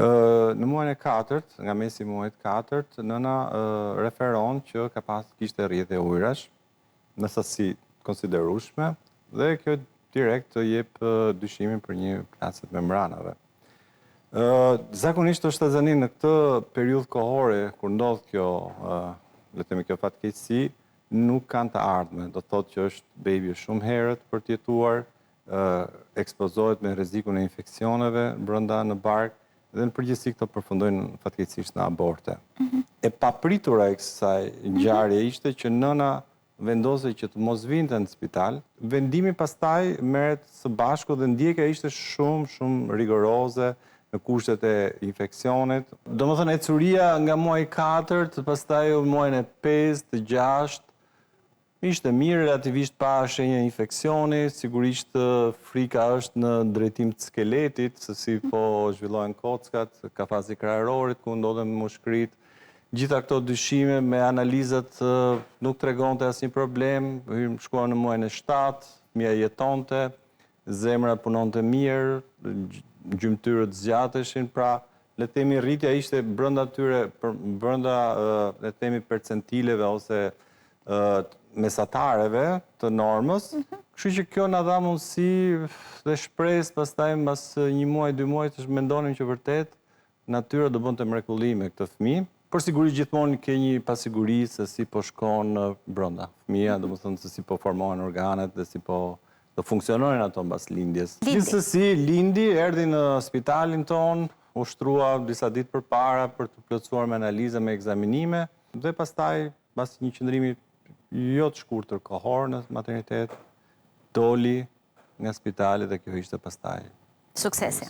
Në muajin e 4, nga mesi i muajit 4, nëna referon që kishte rrjedhje ujrash në sasi konsiderueshme dhe kjo direkt të jep dyshimin për një plasje të membranave. Zakonisht është të zënin në këtë periudhë kohore, kur ndodh kjo, le të themi kjo fatkeqësi, nuk kanë të ardhme. Do thotë që është baby shumë herët për të jetuar, ekspozohet me rrezikun e infeksioneve brenda në bark dhe në përgjithësi këto përfundojnë fatkeqësisht në aborte. E papritura e kësaj ngjarje ishte që nëna vendosej që të mos vinte në spital. Vendimi pastaj merret së bashku dhe ndjekja ishte shumë rigoroze në kushtet e infeksionit. Domethënë ecuria nga muaji 4, pastaj muajin e 5, të 6, ishte mirë, relativisht pa shenja infeksioni, sigurisht frika është në drejtim të skeletit, se si po zhvillohen kockat, kafazi krahërorit ku ndodhen mushkërit. Gjitha këto dyshime me analizat nuk tregonte asnjë problem, shkuan në muajin e 7, fëmia jetonte, zemra punonte mirë, gjymtyrët zgjateshin, pra le të themi rritja ishte brenda tyre, brenda le të themi percentileve ose mesatareve të normës, kështu që kjo na dha mundësi dhe shpresë pastaj mbas një muaj, 2 muaj të mendonim që vërtet natyra do bënte mrekulli me këtë fëmijë. Por sigurisht gjithmonë ke një pasiguri se si po shkon brenda fëmia, domethënë se si po formohen organet dhe si po do funksionojnë ato mbas lindjes. Gjithsesi, lindi, erdhi në spitalin ton, ushtrua disa ditë përpara për të plotësuar me analiza, me ekzaminime, dhe pastaj, pas një qëndrimi jo të shkurtër kohor në maternitet, doli nga spitali dhe kjo ishte pastaj suksesi.